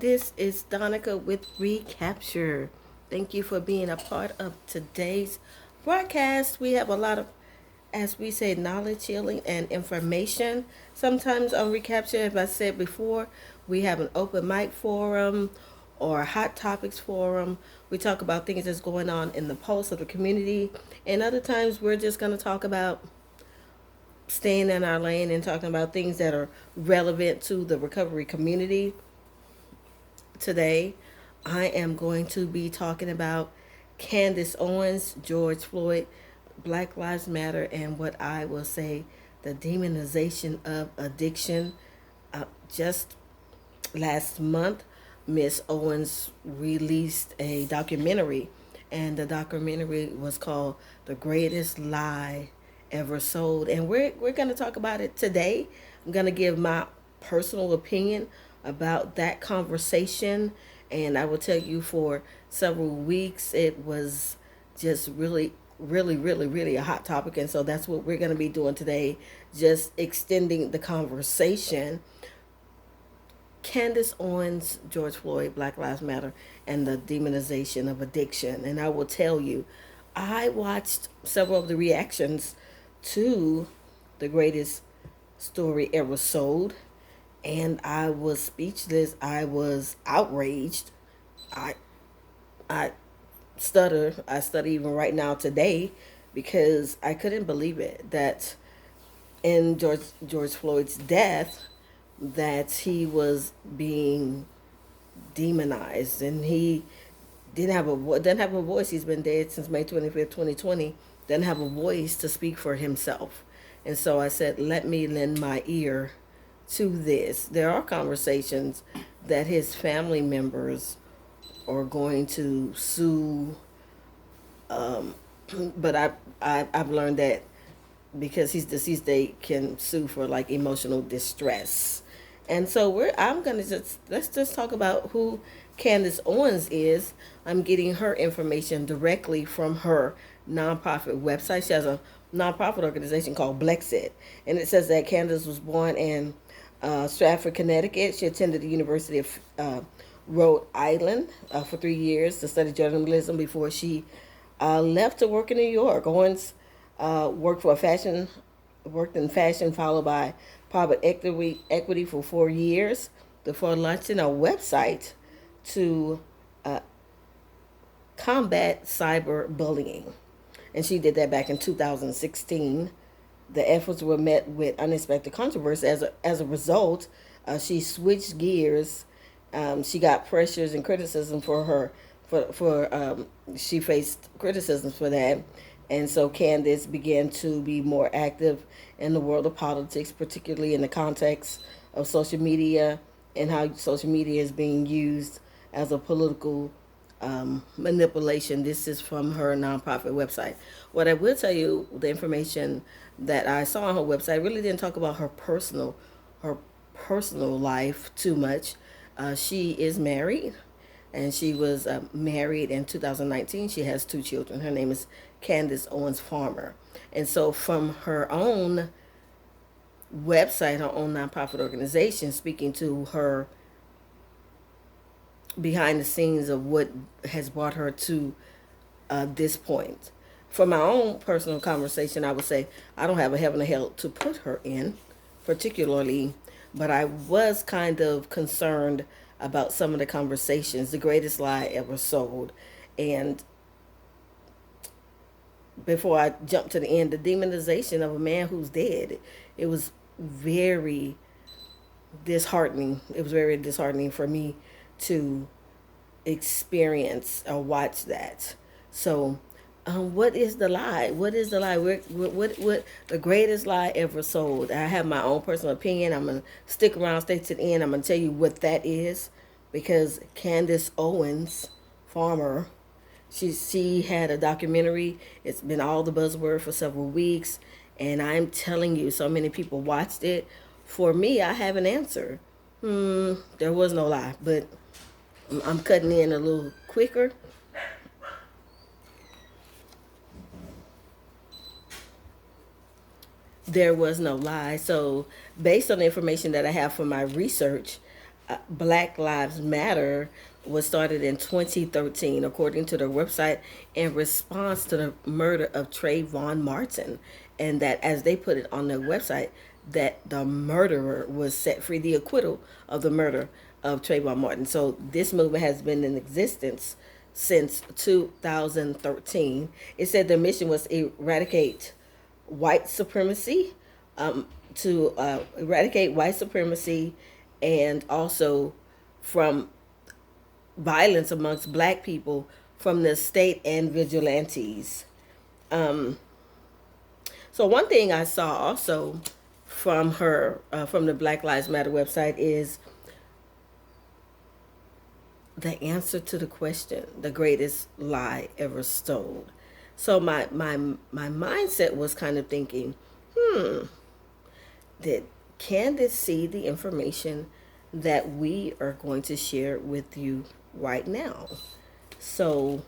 This is Donica with Recapture. Thank you for being a part of today's broadcast. We have a lot of, as we say, knowledge, healing, and information. Sometimes on Recapture, as I said before, we have an open mic forum or a hot topics forum. We talk about things that's going on in the pulse of the community. And other times, we're just going to talk about staying in our lane and talking about things that are relevant to the recovery community. Today, I am going to be talking about Candace Owens, George Floyd, Black Lives Matter, and what I will say the demonization of addiction. Just last month, Miss Owens released a documentary, and the documentary was called The Greatest Lie Ever Sold. And we're going to talk about it today. I'm going to give my personal opinion about that conversation, and I will tell you for several weeks it was just really a hot topic, and so that's what we're going to be doing today, just extending the conversation. Candace Owens, George Floyd, Black Lives Matter, and the demonization of addiction. And I will tell you, I watched several of the reactions to the greatest story ever sold, and I was speechless. I was outraged. I I stutter. I stutter even right now today because I couldn't believe it that in George Floyd's death that he was being demonized, and he didn't have a voice. He's been dead since May 25th, 2020. Doesn't have a voice to speak for himself. And so I said, let me lend my ear to this. There are conversations that his family members are going to sue, but I've learned that because he's deceased, they can sue for like emotional distress. And so I'm gonna just let's just talk about who Candace Owens is. I'm getting her information directly from her nonprofit website. She has a nonprofit organization called Blexit, and it says that Candace was born in Stratford, Connecticut. She attended the University of Rhode Island for 3 years to study journalism before she left to work in New York. Owens worked in fashion, followed by private equity for 4 years before launching a website to combat cyberbullying. And she did that back in 2016. The efforts were met with unexpected controversy. As a result, she switched gears. She got pressures and criticism for her. She faced criticism for that, and so Candace began to be more active in the world of politics, particularly in the context of social media and how social media is being used as a political manipulation. This is from her nonprofit website. What I will tell you, the information that I saw on her website really didn't talk about her personal life too much. She is married, and she was married in 2019. She has two children. Her name is Candace Owens Farmer. And so from her own website, her own nonprofit organization, speaking to her behind the scenes of what has brought her to this point. For my own personal conversation, I would say I don't have a heaven or hell to put her in, particularly, but I was kind of concerned about some of the conversations, the greatest lie ever sold. And before I jump to the end, the demonization of a man who's dead, it was very disheartening. It was very disheartening for me to experience or watch that. So, what is the lie? What is the lie? What the greatest lie ever sold? I have my own personal opinion. I'm gonna stick around, stay to the end. I'm gonna tell you what that is, because Candace Owens, Farmer, she had a documentary. It's been all the buzzword for several weeks, and I'm telling you, so many people watched it. For me, I have an answer. There was no lie, but I'm cutting in a little quicker. There was no lie. So, based on the information that I have from my research, Black Lives Matter was started in 2013, according to their website, in response to the murder of Trayvon Martin. And that, as they put it on their website, that the murderer was set free, the acquittal of the murder of Trayvon Martin. So this movement has been in existence since 2013. It said their mission was eradicate white supremacy, to eradicate white supremacy, and also from violence amongst black people from the state and vigilantes. So one thing I saw also from her, from the Black Lives Matter website, is the answer to the question, the greatest lie ever told. So my mindset was kind of thinking, did Candace see the information that we are going to share with you right now? So